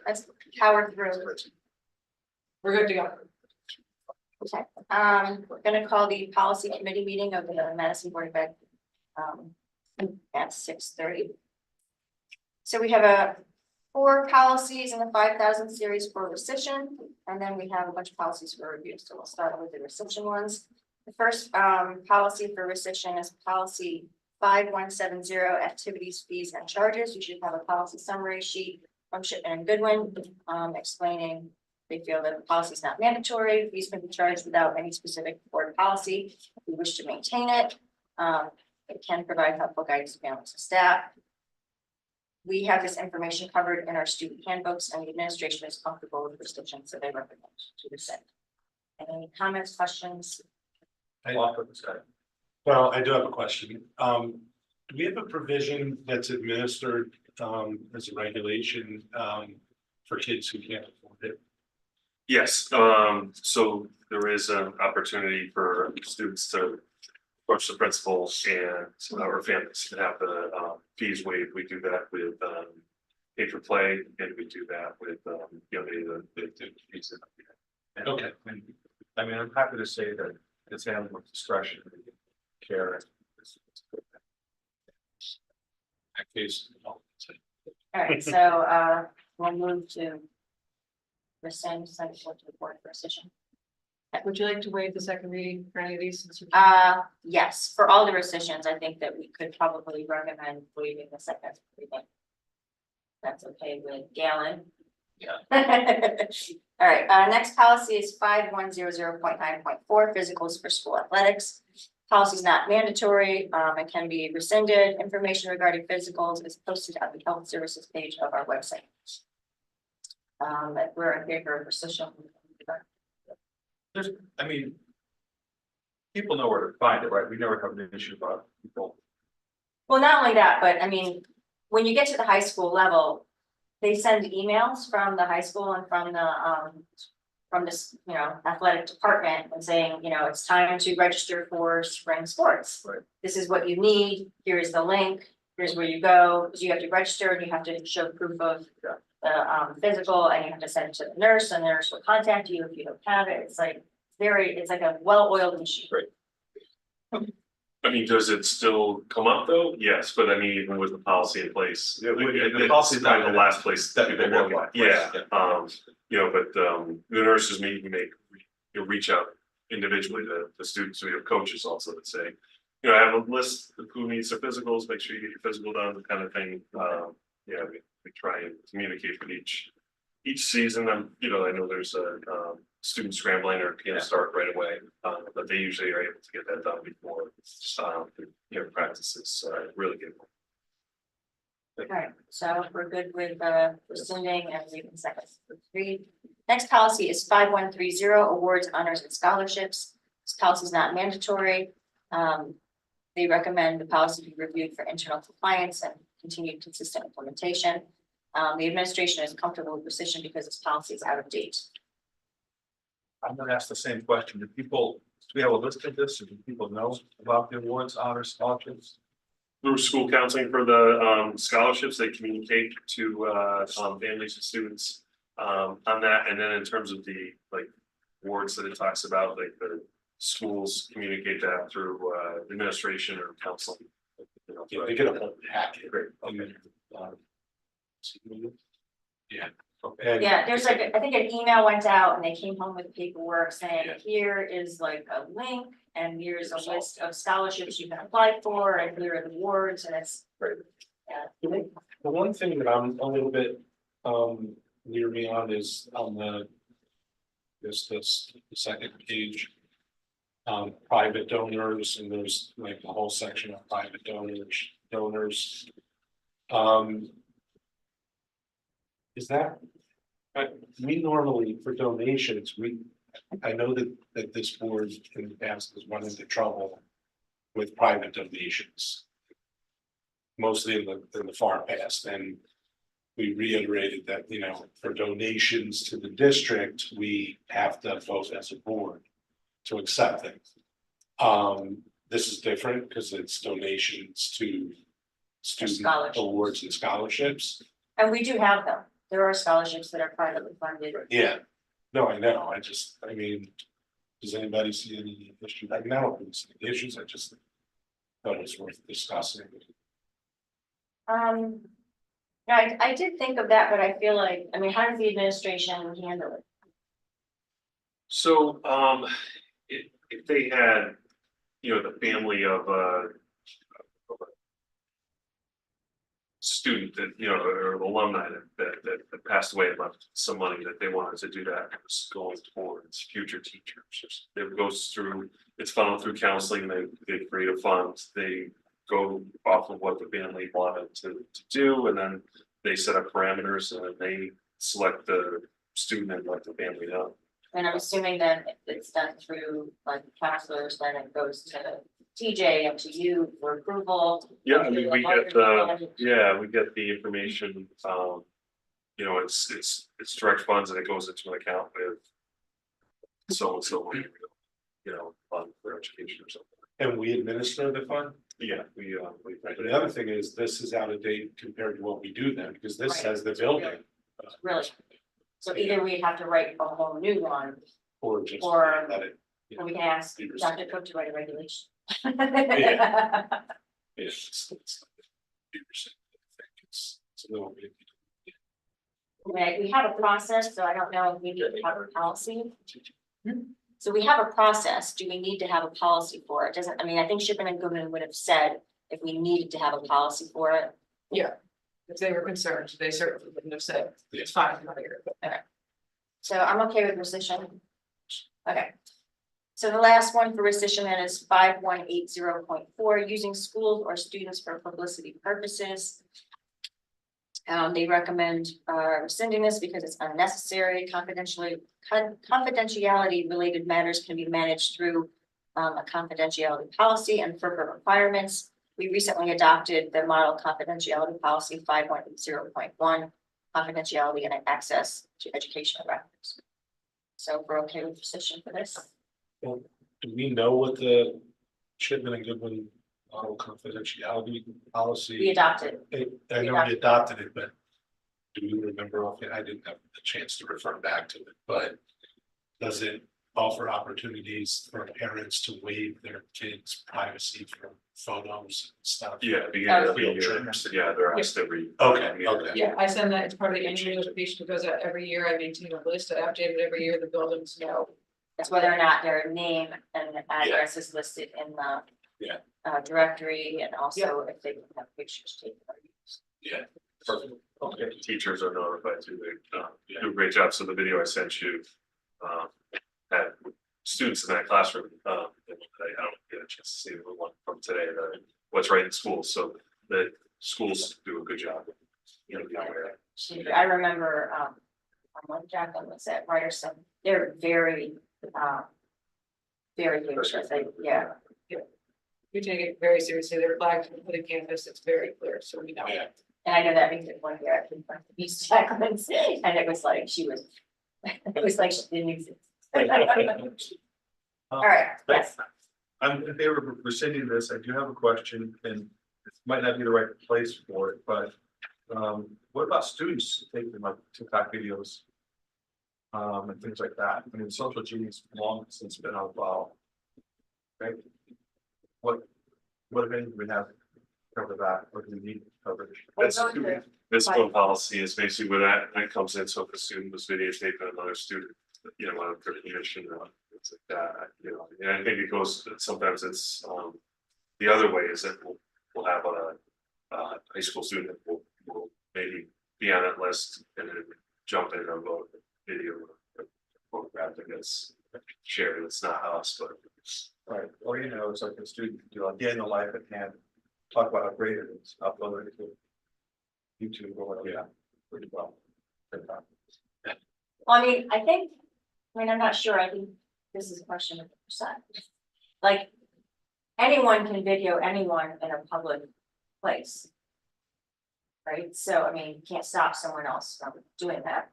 That's powered through. We're good to go. Okay, we're gonna call the policy committee meeting of the Madison Board of Ed. At 6:30. So we have 4 policies in the 5,000 series for rescission, and then we have a bunch of policies for review. So we'll start with the rescission ones. The first policy for rescission is policy 5170, activities, fees, and charges. You should have a policy summary sheet from Shipman and Goodwin explaining they feel that the policy is not mandatory. Fees can be charged without any specific board policy. If we wish to maintain it, it can provide helpful guidance to families and staff. We have this information covered in our student handbooks, and the administration is comfortable with rescission, so they recommend to rescind. Any comments, questions? Well, I do have a question. Do we have a provision that's administered as a regulation for kids who can't afford it? Yes, so there is an opportunity for students to approach the principal and or families to have the fees waived. We do that with pay for play, and we do that with the fees. Okay. I mean, I'm happy to say that it's handled with discretion, care. That case. All right, so we'll move to rescind, send it to the board for rescission. Would you like to waive the second reading for any of these? Yes, for all the rescissions, I think that we could probably recommend waiving the second reading. That's okay with Galen. Yeah. All right, next policy is 5100.9.4, physicals for school athletics. Policy is not mandatory, and can be rescinded. Information regarding physicals is posted at the health services page of our website. But we're in favor of rescission. I mean, people know where to find it, right? We never have an issue about people. Well, not only that, but I mean, when you get to the high school level, they send emails from the high school and from this, athletic department and saying, it's time to register for spring sports. Right. This is what you need. Here's the link. Here's where you go. You have to register and you have to show proof of the physical, and you have to send it to the nurse, and the nurse will contact you if you don't have it. It's like a well-oiled machine. Right. I mean, does it still come up though? Yes, but I mean, even with the policy in place, The policy is not not the last place that people people look look at. at. Yeah, Yeah. but the nurses reach out individually to the students. We have coaches also that say, I have a list of who needs their physicals, make sure you get your physical done, kind of thing. We try and communicate with each season. I know there's a student scrambling or can't start right away, but they usually are able to get that done before practices really get. All right, so we're good with rescinding and leaving seconds for 3. Next policy is 5130, awards, honors, and scholarships. This policy is not mandatory. They recommend the policy be reviewed for internal compliance and continued consistent implementation. The administration is comfortable with rescission because this policy is out of date. I'm gonna ask the same question. Do we have a list of this? Or do people know about the awards, honors, scholarships? Through school counseling for the scholarships, they communicate to families and students on that. And then in terms of the awards that it talks about, the schools communicate that through administration or counseling. Yeah, they get a whole packet. Great. Yeah. Okay. Yeah, there's I think an email went out and they came home with paperwork saying, Yeah. here is a link and here's a list of scholarships you can apply for and here are the awards, and it's. Right. Yeah. The one thing that I'm a little bit near me on is on the second page. Private donors, and there's the whole section of private donors. Is that, we normally for donations, I know that this board in the past has run into trouble with private donations. Mostly in the far past, and we reiterated that, for donations to the district, we have to vote as a board to accept things. This is different because it's donations to student Scholarships. awards and scholarships. And we do have them. there are scholarships that are privately funded. Yeah, no, I know, I mean, does anybody see any issue? I mean, I don't really see any issues, I just thought it was worth discussing. No, I did think of that, but I feel like, I mean, how does the administration handle it? So, if they had, you know, the family of a student that, you know, or alumni that passed away and left some money that they wanted to do that was going towards future teachers. It goes through, it's funneled through counseling, they create a fund, they go off of what the family wanted to do, and then they set up parameters and then they select the student and let the family know. And I'm assuming that if it's done through like counselors, then it goes to TJ and to you for approval. Yeah, I mean, we get we get the information, you know, it's direct funds and it goes into an account with so and so, you know, fund for education or something. And we administer the fund? Yeah, But the other thing is, this is out of date compared to what we do then, because this Right. says the building. Really. So either we have to write a whole new one, Or just Or- let it. or we can ask Either Dr. Cook to write a regulation. It's a little bit. Right, we have a process, so I don't know if we need to have a policy. So we have a process, do we need to have a policy for it? Doesn't, I mean, I think Shippen and Goodman would have said if we needed to have a policy for it. If they were concerned, they certainly wouldn't have said, it's fine, I'm not here. So I'm okay with rescission. Okay. So the last one for rescission then is 5180.4, using schools or students for publicity purposes. They recommend rescinding this because it's unnecessary. Confidentiality related matters can be managed through a confidentiality policy and FERPA requirements. We recently adopted the model confidentiality policy 5180.1, confidentiality and access to educational records. So we're okay with rescission for this. Well, do we know what the Shipman and Goodwin model confidentiality policy? We adopted. I know we adopted it, but do we remember off, I didn't have the chance to refer back to it, but does it offer opportunities for parents to waive their kids' privacy from photos and stuff? Yeah, beginning of the Field year, trips. yeah, they're asked every. Okay, year. okay. Yeah, I send that, it's part of the annual notification that goes out every year, I maintain a list, I update it every year, the buildings know. That's whether or not their name and address is listed in the Yeah. Directory, and also if they have pictures taken. or used. Yeah, perfect. Okay. Teachers are notified too, they do a great job, so the video I sent you. Had students in that classroom, I don't get a chance to see the one from today, what's right in schools, so the schools do a good job. You know, I remember, when Jacqueline was at Ryerson, they're very vigorous, yeah. We take it very seriously, they're flagged for the campus, it's very clear, so we know. Yeah. And I know that because one year I think East Jacqueline's, and it was like, she was, it was like she didn't exist. All right, yes, I'm in favor of rescinding this. I do have a question, and it might not be the right place for it, but what about students taking like TikTok videos? And things like that. I mean, social genius long since been out of file. Right? What if anything we have to cover that, or do we need coverage? That's, Well, go to- this one policy is basically where that comes in, so if a student was videotaping another student, you know, on their permission, things like that, you know, and I think it goes, sometimes it's, the other way is that we'll have a high school student that will maybe be on that list and then jump in and upload a video or photograph that gets shared, it's not us, but. Right, or you know, it's like a student, do a day in the life at hand, talk about how great it is, upload it to YouTube or whatever, yeah, pretty well. well, I mean, I'm not sure, I think this is a question of percent. Like, anyone can video anyone in a public place. Right, so I mean, you can't stop someone else from doing that.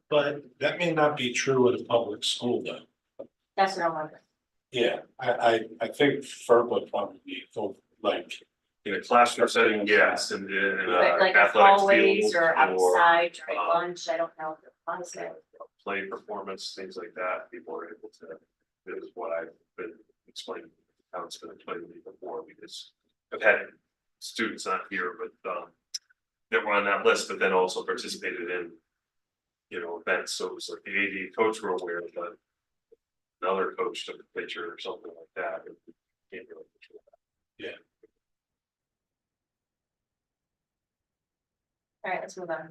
But that may not be true at a public school though. That's what I'm wondering. Yeah, I think FERPA would probably be, like, In a classroom setting, yes, and in But like athletic hallways field or outside during um, lunch, I don't know if it applies there. play performance, things like that, people are able to, this is what I've been explaining, how it's been explained to me before, because I've had students not here, but that were on that list, but then also participated in, you know, events, so it was like the AD coach were aware, but another coach took a picture or something like that. and can't really control that. All right, let's move on.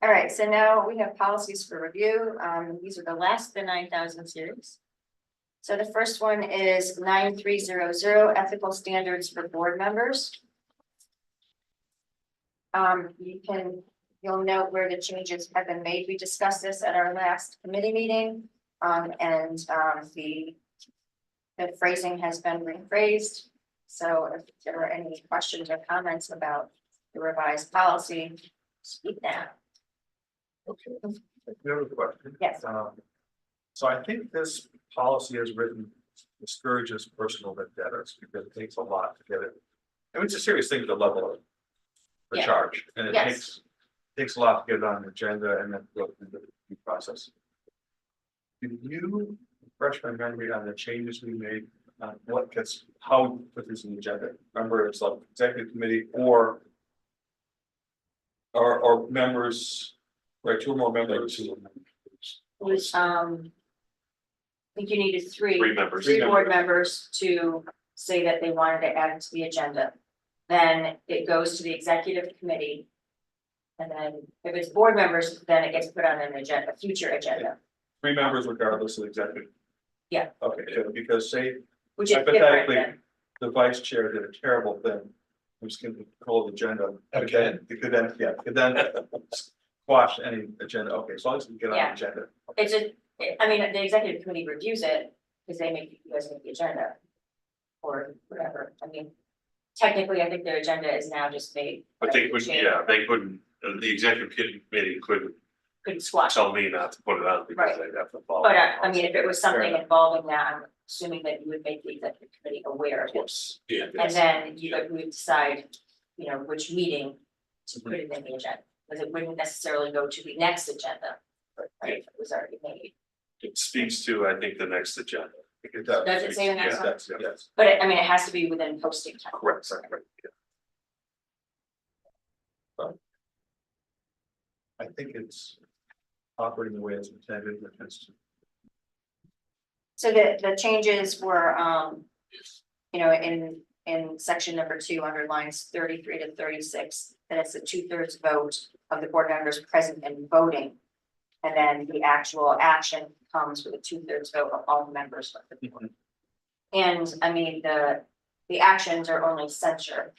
All right, so now we have policies for review. These are the last, the 9,000 series. So the first one is 9300 ethical standards for board members. You'll note where the changes have been made. We discussed this at our last committee meeting. The phrasing has been rephrased. So if there are any questions or comments about the revised policy, speak now. Okay, I do have a question. Yes. So I think this policy is written discourages personal vendettas because it takes a lot to get it. I mean, it's a serious thing to level of the Yeah. charge, and it Yes. takes a lot to get it on the agenda and then go through the review process. Can you refresh my memory on the changes we made, what gets, how we put this in the agenda? Remember, it's like executive committee or members, right, two or more members. It was, I think you needed Three members. three board members to say that they wanted to add it to the agenda. Then it goes to the executive committee. And then if it's board members, then it gets put on an agenda, a future agenda, 3 members regardless of executive. Yeah. Okay, good, because say which is different Hypothetically, than, the vice chair did a terrible thing. Who's going to control the agenda, Okay. it could then squash any agenda, okay, as long as we get on the Yeah. agenda. it's a, I mean, the executive committee reviews it, because they make, you guys make the agenda. Or whatever, I mean, technically, I think their agenda is now just made. But they couldn't, Change. yeah, they couldn't, the executive committee couldn't Couldn't squash it. tell me not to put it on because Right. they'd have to follow. But I mean, if it was something enough. involving that, I'm assuming that you would make the executive committee aware of it. Yes, yeah. And then you would decide, you know, which meeting to put it in the agenda, because it wouldn't necessarily go to the next agenda. Right, if it was already made, It speaks to, I think, the next agenda. It does. Does it say the next Yeah, one? Yes, yes. but I mean, it has to be within posting time. Correct, right, yeah. I think it's operating the way it's intended, which is So the changes were, you know, in section number 2, under lines 33 to 36, that it's a 2/3 vote of the board members present and voting. And then the actual action comes with a 2/3 vote of all members of the board. And I mean, the actions are only censure.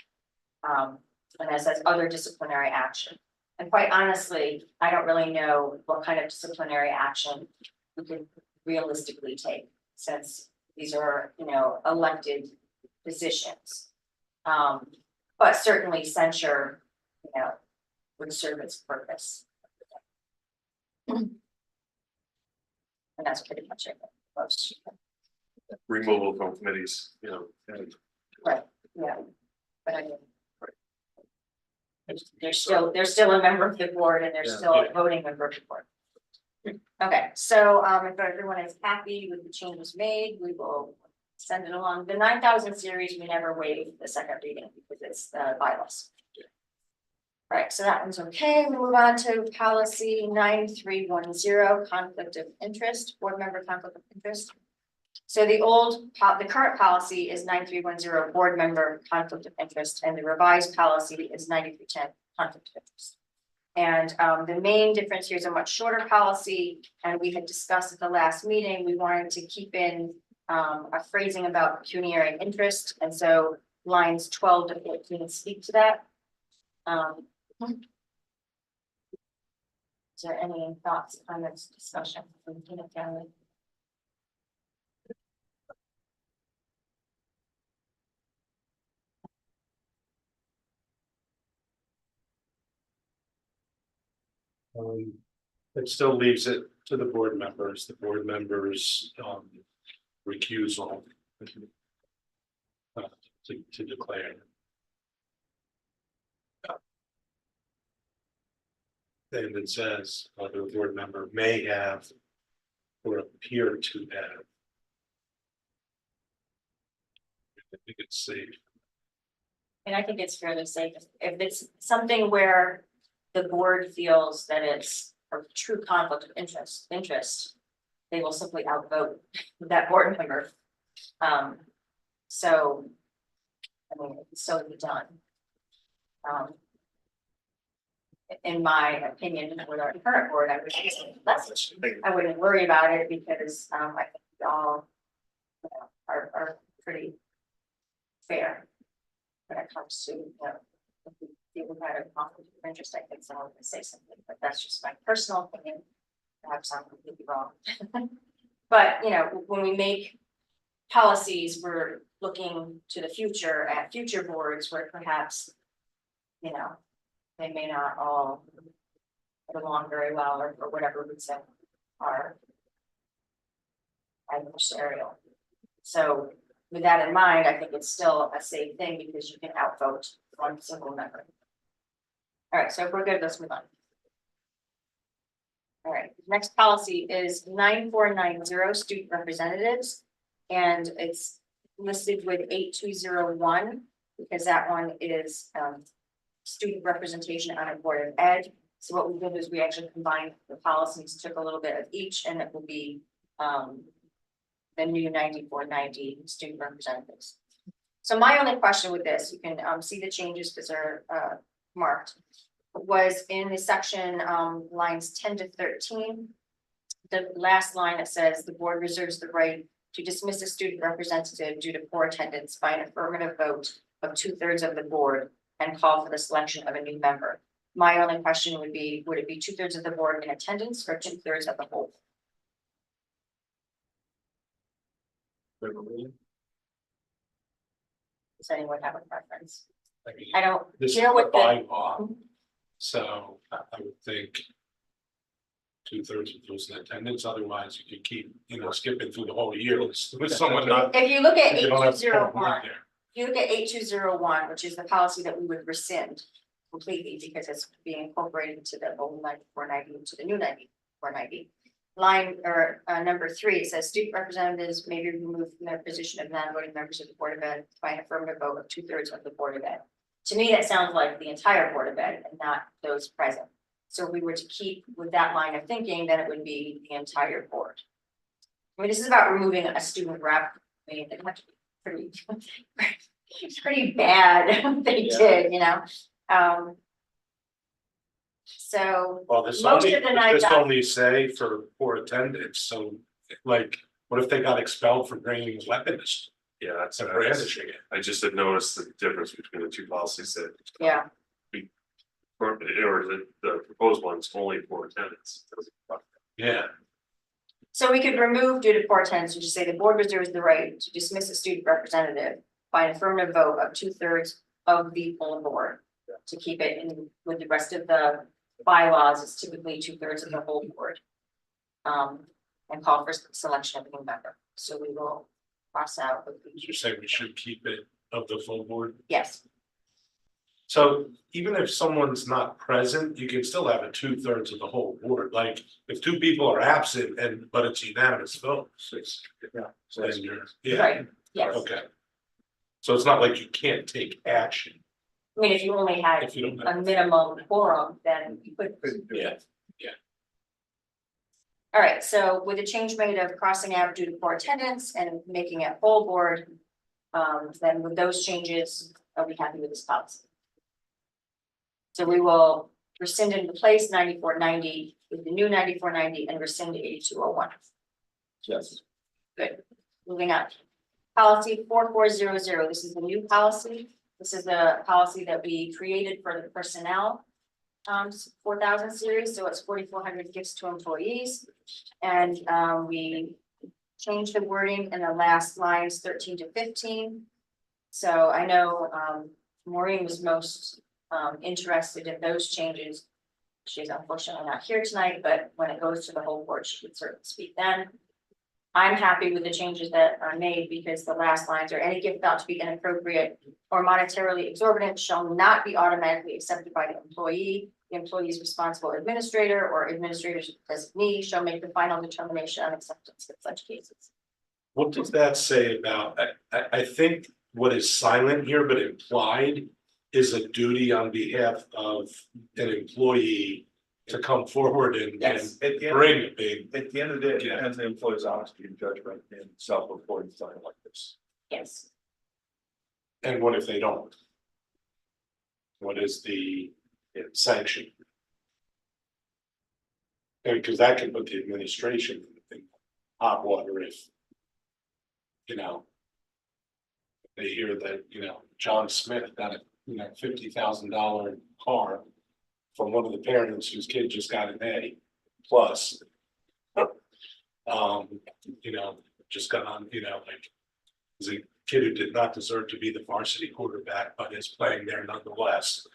And it says other disciplinary action. And quite honestly, I don't really know what kind of disciplinary action we could realistically take, since these are, you know, elected positions. But certainly censure, you know, would serve its purpose. And that's pretty much it. Most, Removal from committees, you know, and yeah, but I mean. They're still a member of the board and they're Yeah. still a voting member of the board. Okay, so if everyone is happy with the changes made, we will send it along. The 9,000 series, we never waive the second reading because it's the bylaws. All right, so that one's okay. We move on to policy 9310, conflict of interest, board member conflict of interest. So the current policy is 9310, board member conflict of interest, and the revised policy is 9310, conflict of interest. And the main difference here is a much shorter policy, and we had discussed at the last meeting, we wanted to keep in a phrasing about pecuniary interest, and so lines 12 to 14 speak to that. Is there any thoughts on this discussion from Tina County? It still leaves it to the board members, recusal. to declare. And it says, the board member may have or appear to have. I think it's safe. And I think it's fairly safe, if it's something where the board feels that it's a true conflict of interest, they will simply outvote that board member. So, I mean, it's so be done. In my opinion, with our current board, I would say less, I wouldn't worry about it because, I think we all, you know, are pretty fair when it comes to, you know, if we feel we had a conflict of interest, I think someone can say something, but that's just my personal opinion. Perhaps I'm completely wrong. But, you know, when we make policies, we're looking to the future at future boards where perhaps, you know, they may not all get along very well or for whatever reason are adversarial. So with that in mind, I think it's still a safe thing because you can outvote one single member. All right, so if we're good, let's move on. All right, next policy is 9490 student representatives. And it's listed with 8201 because that one is student representation on a board of ed. So what we did is we actually combined the policies, took a little bit of each, and it will be the new 9490 student representatives. So my only question with this, you can see the changes because they're marked, was in the section lines 10 to 13. The last line that says the board reserves the right to dismiss a student representative due to poor attendance by an affirmative vote of 2/3 of the board and call for the selection of a new member. My only question would be, would it be 2/3 of the board in attendance or 2/3 of the whole? Does anyone have a preference? I mean, I don't, this is you know a what the, bylaw, so I would think 2/3 of those in attendance, otherwise you could keep, you know, skipping through the whole year with someone not. if you look at You don't have to put 8201, them in there. you look at 8201, which is the policy that we would rescind completely because it's being incorporated into the old 9490 to the new 9490. Line or number 3, it says student representatives may be removed from their position of non-voting members of the Board of Ed by an affirmative vote of 2/3 of the Board of Ed. To me, that sounds like the entire Board of Ed and not those present. So if we were to keep with that line of thinking, then it would be the entire board. I mean, this is about removing a student rep. I mean, it might be pretty, pretty bad what they did, you know? So Well, this most only, of the this night- only say for poor attendance, so like, what if they got expelled for bringing weapons? Yeah, that's, And brandishing it? I just had noticed the difference between the two policies that. yeah, Or the proposed one's only for attendance. Yeah, so we could remove due to poor attendance, and just say the board reserves the right to dismiss a student representative by an affirmative vote of 2/3 of the full board. To keep it in with the rest of the bylaws, it's typically 2/3 of the whole board. And call for selection of a new member, so we will cross out. you say we should keep it of the full board. Yes, So even if someone's not present, you can still have a 2/3 of the whole board, like if 2 people are absent and, but it's unanimous vote. Then you're, yeah, right, yes, okay. So it's not like you can't take action I mean, if you only had if you don't a have. minimum quorum, then you could. Yeah, All right, so with the change made of crossing out due to poor attendance and making it whole board. Then with those changes, are we happy with this policy? So we will rescind and replace 9490 with the new 9490 and rescind 8201. Yes. Good, moving on. Policy 4400, this is the new policy. This is the policy that we created for the personnel. 4000 series, so it's 4,400 gifts to employees. And we changed the wording in the last lines 13 to 15. So I know Maureen was most interested in those changes. She's unfortunately not here tonight, but when it goes to the whole board, she could certainly speak then. I'm happy with the changes that are made because the last lines are any gift thought to be inappropriate or monetarily exorbitant shall not be automatically accepted by the employee. The employee's responsible administrator or administrator's designee shall make the final determination on acceptance in such cases. What does that say about, I think what is silent here but implied is a duty on behalf of an employee to come forward and Yes. At the end, bring a big, at the end of the day, it Yeah. depends on the employee's honesty and judgment in self-reporting something like this. Yes. and what if they don't? What is the sanction? And because that can put the administration in hot water if, you know, they hear that, John Smith got a, $50,000 car from one of the parents whose kid just got an A plus. Just got on, like, is a kid who did not deserve to be the varsity quarterback, but is playing there nonetheless.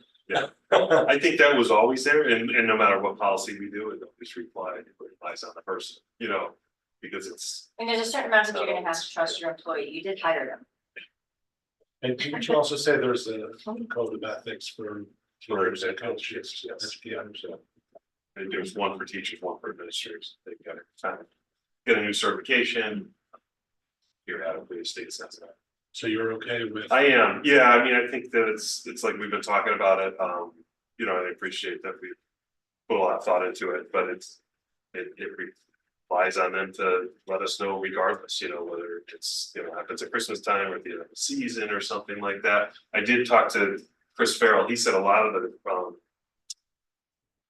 I think that was always there, and no matter what policy we do, it always relies on the person, because it's. And there's a certain amount that you're gonna have to trust your employee. You did hire them. And didn't you also say there's a code of ethics for teachers and coaches? Yes. Yeah, And there's one for teachers, one for administrators, they got to get a new certification. You're adequately state sensitive. so you're okay with? I am, yeah, I mean, I think that it's like we've been talking about it, I appreciate that we put a lot of thought into it, but it relies on them to let us know regardless, whether it's, happens at Christmas time or at the end of the season or something like that. I did talk to Chris Farrell, he said a lot of the,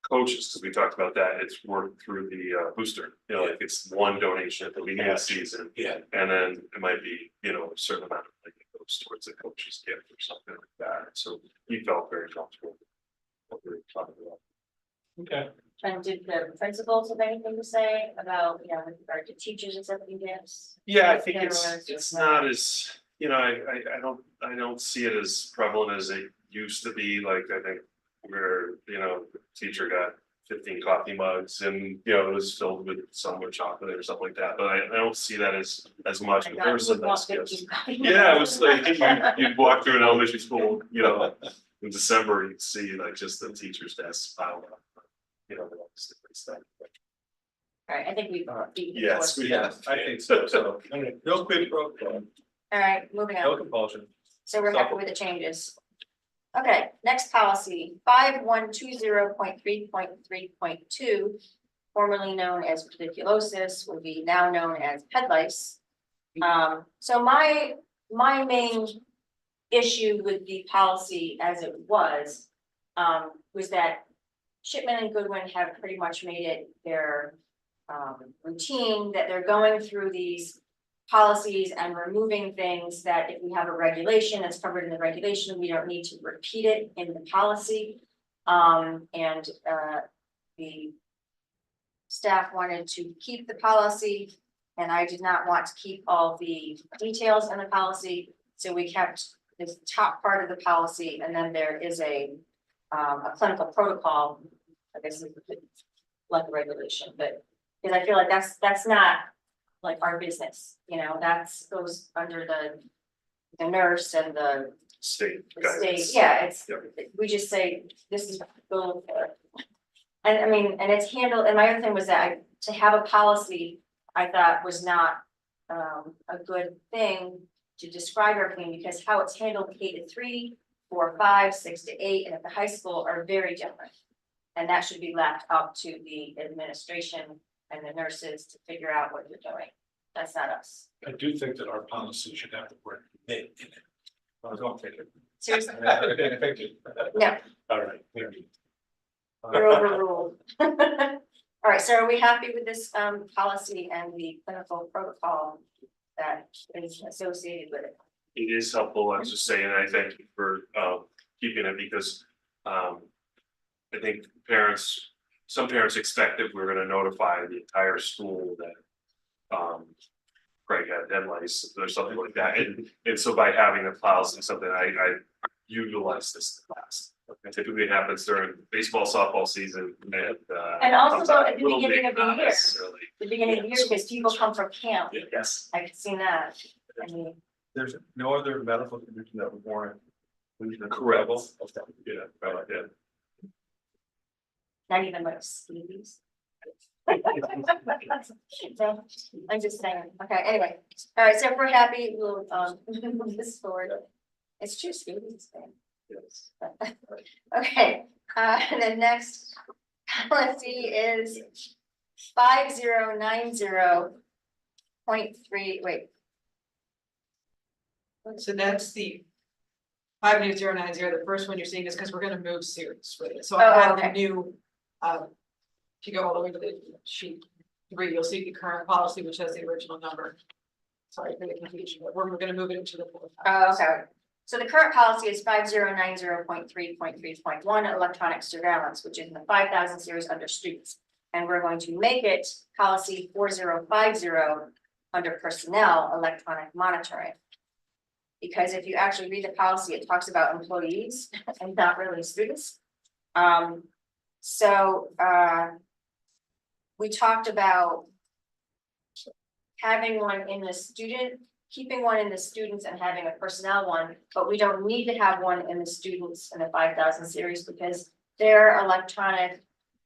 coaches, because we talked about that, it's worked through the booster, like it's one donation at the beginning of the season. Yeah, And then it might be, a certain amount of money that goes towards the coach's gift or something like that, so he felt very comfortable with what we were talking about. okay. And did the principals have anything to say about, with regard to teachers accepting gifts? Yeah, I think Cameras, it's or not as, I don't see it as prevalent as it used to be, like, I think where, the teacher got 15 coffee mugs and, it was filled with some with chocolate or something like that, but I don't see that as much. I in got person food walk as gifts. 15 copies. Yeah, it was like, you'd walk through an elementary school, in December, you'd see like just the teachers' desks piled up. All this different stuff. All right, I think we've. Yes, we have. I think so, so, no quid pro quo, All right, moving no on. compulsion. So we're happy with the changes. Okay, next policy, 5120.3.3.2, formerly known as pediculosis, will be now known as head lice. So my main issue with the policy as it was that Shipman and Goodwin have pretty much made it their routine that they're going through these policies and removing things that if we have a regulation that's covered in the regulation, we don't need to repeat it in the policy. The staff wanted to keep the policy and I did not want to keep all the details in the policy. So we kept this top part of the policy and then there is a clinical protocol. I guess it's like a regulation, but because I feel like that's not like our business, that's goes under the nurse and the State state, guidance. yeah, it's, Yep. we just say, this is go for it. And I mean, and it's handled, and my other thing was that to have a policy, I thought was not a good thing to describe everything, because how it's handled K to 3, 4, 5, 6 to 8, and at the high school are very different. And that should be left up to the administration and the nurses to figure out what they're doing. That's not us. I do think that our policy should have the word "may" in it. I don't take it. Seriously, Thank you. no, All right, thank you. you're overruled. All right, so are we happy with this policy and the clinical protocol that is associated with it? It is helpful, I was just saying, I thank you for keeping it because I think some parents expect that we're gonna notify the entire school that Craig had head lice or something like that, and so by having a policy, something I utilized this in the past. It typically happens during baseball, softball season and. And also comes out at the Little beginning League, of the not year. necessarily. The beginning of the year, because people come from camp, Yes. I've seen that, I mean, There's no other medical condition that would warrant. inclusion at the Correct. level? Yeah, right, yeah. not even like scabies. No, I'm just saying, okay, anyway, all right, so if we're happy, we'll, move this forward. It's true, scabies, man. Yes. Okay, the next policy is 5090.3, wait. So that's the 59090, the first one you're seeing is because we're gonna move series with it, so Oh, I have the okay. new. If you go all the way to the sheet 3, you'll see the current policy, which has the original number. Sorry for the confusion, but we're gonna move it into the fourth. Oh, okay. So the current policy is 5090.3.3.1 electronic surveillance, which is in the 5000 series under students. And we're going to make it policy 4050 under personnel electronic monitoring. Because if you actually read the policy, it talks about employees and not really students. We talked about having one in the student, keeping one in the students and having a personnel one, but we don't need to have one in the students in the 5000 series because their electronic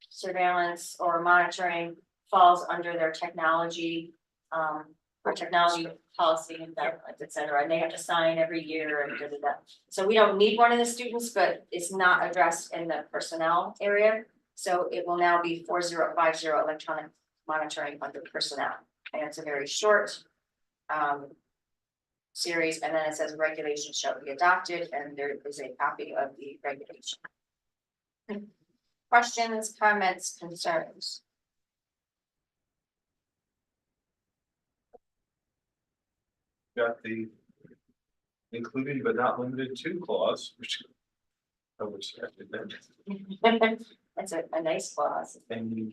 surveillance or monitoring falls under their technology, or technology policy and guidelines, et cetera, and they have to sign every year and da, da, da. So we don't need one in the students, but it's not addressed in the personnel area. So it will now be 4050 electronic monitoring under personnel, and it's a very short series, and then it says regulations shall be adopted, and there is a copy of the regulation. Questions, comments, concerns? Got the. Including but not limited to clause, which. I wish I did that. That's a nice clause. And you.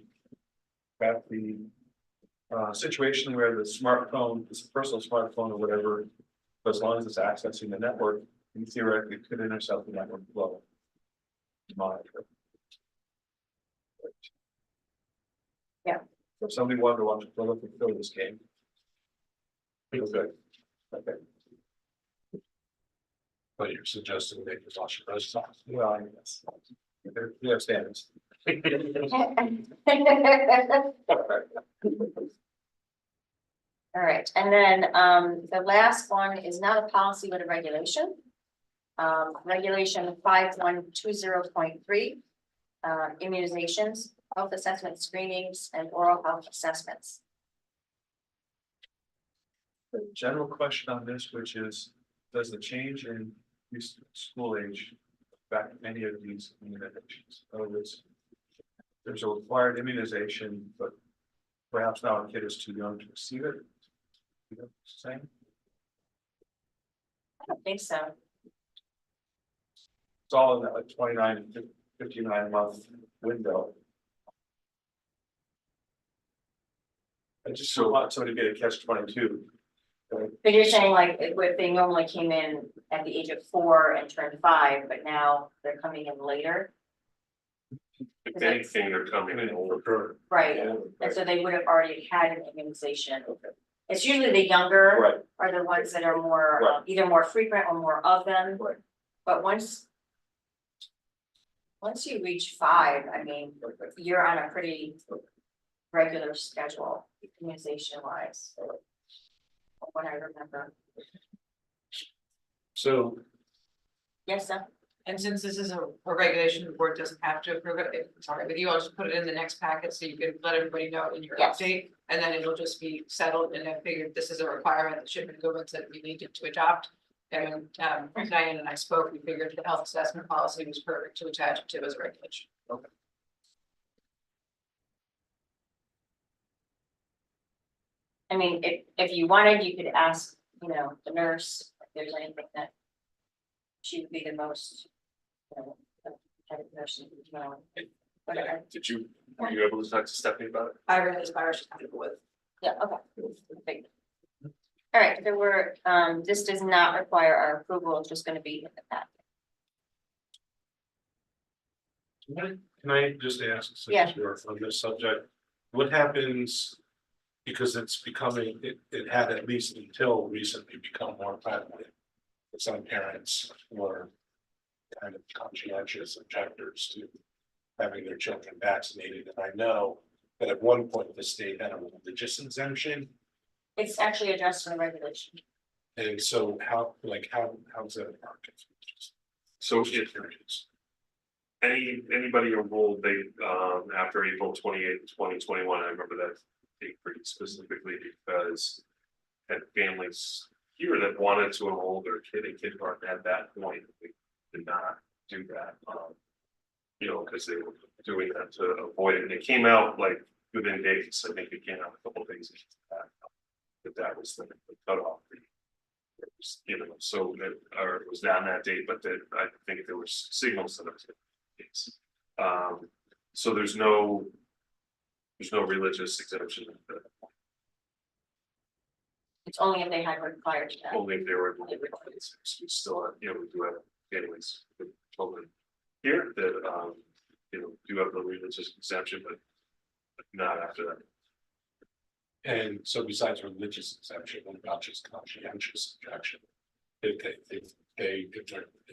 Got the. Situation where the smartphone, it's a personal smartphone or whatever. But as long as it's accessing the network, you theoretically could intercept the network flow. Monitor. Yeah. If somebody wanted to watch the look and fill this game. Feels good. Okay, But you're suggesting they just watch your post. well, I guess. They have standards. All right, and then the last one is not a policy but a regulation. Regulation 5120.3, immunizations, health assessment screenings, and oral health assessments. General question on this, which is, does the change in school age affect any of these immunizations? In other words, there's a required immunization, but perhaps now a kid is too young to receive it. You know, same. I don't think so. It's all in that like 29 to 59 month window. I just don't want somebody to get a catch-22. But you're saying like if they normally came in at the age of 4 and turned 5, but now they're coming in later, If anything, they're coming in older. right? And so they would have already had an immunization. It's usually the younger Right, are the ones that are more, Right. either more frequent or more of them. Right. But once you reach 5, I mean, you're on a pretty regular schedule, immunization wise. What I remember. So Yes, sir. And since this is a regulation, the board doesn't have to approve it, sorry, but you all just put it in the next packet so you can let everybody know in your Yes. update. And then it'll just be settled, and I figured this is a requirement that Shipman Goodwin said we needed to adopt. And Diane and I spoke, we figured the health assessment policy was perfect to attach it to as a regulation. I mean, if you wanted, you could ask, the nurse if there's anything that she would be the most, the type of person, But Were you able to talk to Stephanie about it? I read this virus with. yeah, okay. Perfect. All right, so this does not require our approval, it's just gonna be in the packet. Can I just ask, Yeah. since we're on this subject, what happens? Because it's becoming, it had at least until recently become more prevalent. That some parents were kind of conscientious objectors to having their children vaccinated, and I know that at one point the state had a religious exemption. It's actually addressed in the regulation. And so how's that work? So if anybody enrolled, they, after April 28th, 2021, I remember that date pretty specifically because had families here that wanted to enroll their kid in kindergarten at that point, they did not do that. You know, because they were doing that to avoid it, and it came out like within days. I think it came out a couple days after that. That was the cutoff. It was, you know, so that, or it was down that date, but that I think there was signals that it was. So there's no religious exemption. It's only if they had required to. Only if they were. We still, you know, we do have families with children here that, you know, do have the religious exemption, but not after that. And so besides religious exemption, what about just conscientious objection? If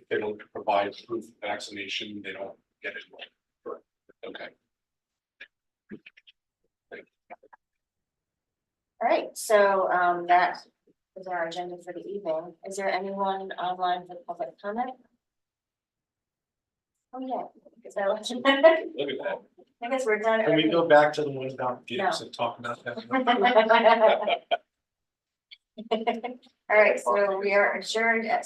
they don't provide proof of vaccination, they don't get it. Right. Okay. All right, so that is our agenda for the evening. Is there anyone online for public comment? Oh, yeah. Is that what- Look at that. I guess we're done. Can we go back to the one about gifts No. and talk about that? All right, so we are adjourned at